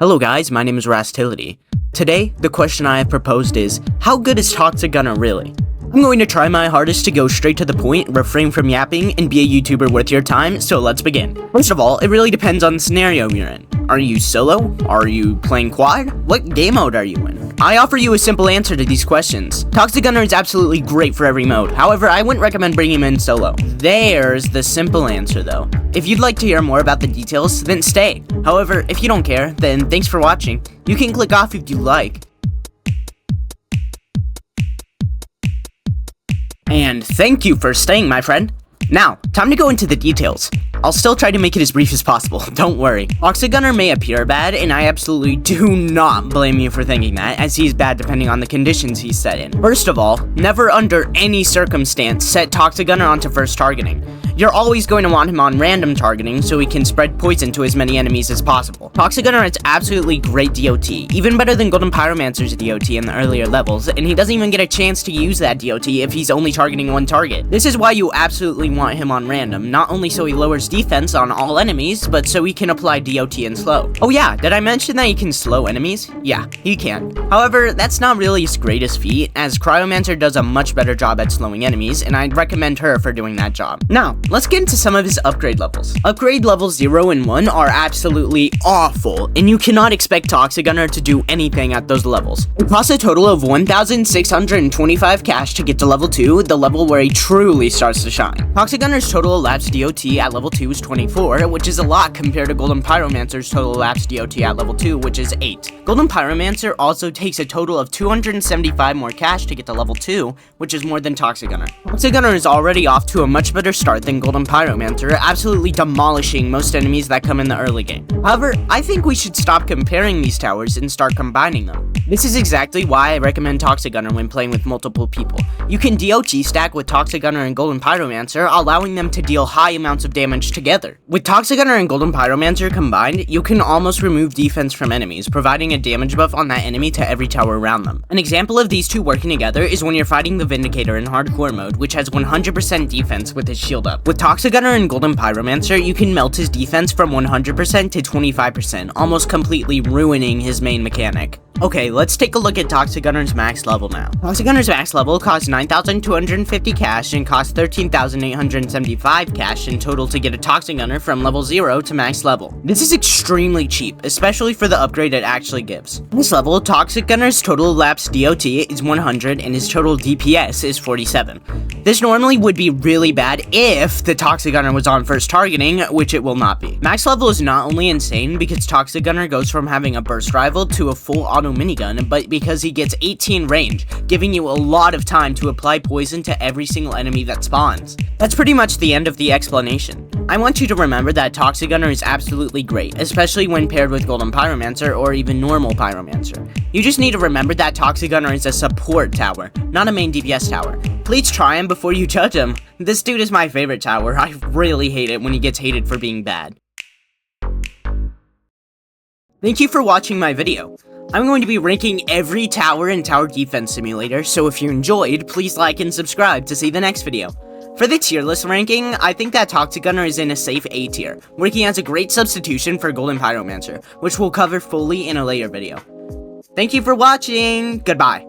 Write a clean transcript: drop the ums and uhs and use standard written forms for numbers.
Hello guys, my name is Rastility. Today, the question I have proposed is, how good is Toxic Gunner really? I'm going to try my hardest to go straight to the point, refrain from yapping, and be a YouTuber worth your time, so let's begin. First of all, it really depends on the scenario you're in. Are you solo? Are you playing quad? What game mode are you in? I offer you a simple answer to these questions. Toxic Gunner is absolutely great for every mode, however, I wouldn't recommend bringing him in solo. There's the simple answer though. If you'd like to hear more about the details, then stay. However, if you don't care, then thanks for watching. You can click off if you like. And thank you for staying, my friend. Now, time to go into the details. I'll still try to make it as brief as possible, don't worry. Toxic Gunner may appear bad, and I absolutely do not blame you for thinking that, as he's bad depending on the conditions he's set in. First of all, never under any circumstance set Toxic Gunner onto first targeting. You're always going to want him on random targeting so he can spread poison to as many enemies as possible. Toxic Gunner is absolutely great DOT, even better than Golden Pyromancer's DOT in the earlier levels, and he doesn't even get a chance to use that DOT if he's only targeting one target. This is why you absolutely want him on random, not only so he lowers defense on all enemies, but so he can apply DOT and slow. Oh yeah, did I mention that he can slow enemies? Yeah, he can. However, that's not really his greatest feat, as Cryomancer does a much better job at slowing enemies, and I'd recommend her for doing that job. Now, let's get into some of his upgrade levels. Upgrade levels 0 and 1 are absolutely awful, and you cannot expect Toxic Gunner to do anything at those levels. It costs a total of 1,625 cash to get to level 2, the level where he truly starts to shine. Toxic Gunner's total elapsed DOT at level 2 is 24, which is a lot compared to Golden Pyromancer's total elapsed DOT at level 2, which is 8. Golden Pyromancer also takes a total of 275 more cash to get to level 2, which is more than Toxic Gunner. Toxic Gunner is already off to a much better start than Golden Pyromancer, absolutely demolishing most enemies that come in the early game. However, I think we should stop comparing these towers and start combining them. This is exactly why I recommend Toxic Gunner when playing with multiple people. You can DOT stack with Toxic Gunner and Golden Pyromancer, allowing them to deal high amounts of damage together. With Toxic Gunner and Golden Pyromancer combined, you can almost remove defense from enemies, providing a damage buff on that enemy to every tower around them. An example of these two working together is when you're fighting the Vindicator in hardcore mode, which has 100% defense with his shield up. With Toxic Gunner and Golden Pyromancer, you can melt his defense from 100% to 25%, almost completely ruining his main mechanic. Okay, let's take a look at Toxic Gunner's max level now. Toxic Gunner's max level costs 9,250 cash and costs 13,875 cash in total to get a Toxic Gunner from level 0 to max level. This is extremely cheap, especially for the upgrade it actually gives. This level, Toxic Gunner's total elapsed DOT is 100 and his total DPS is 47. This normally would be really bad if the Toxic Gunner was on first targeting, which it will not be. Max level is not only insane because Toxic Gunner goes from having a burst rival to a full auto minigun, but because he gets 18 range, giving you a lot of time to apply poison to every single enemy that spawns. That's pretty much the end of the explanation. I want you to remember that Toxic Gunner is absolutely great, especially when paired with Golden Pyromancer or even normal Pyromancer. You just need to remember that Toxic Gunner is a support tower, not a main DPS tower. Please try him before you judge him. This dude is my favorite tower. I really hate it when he gets hated for being bad. Thank you for watching my video. I'm going to be ranking every tower in Tower Defense Simulator, so if you enjoyed, please like and subscribe to see the next video. For the tier list ranking, I think that Toxic Gunner is in a safe A tier, working as a great substitution for Golden Pyromancer, which we'll cover fully in a later video. Thank you for watching, goodbye.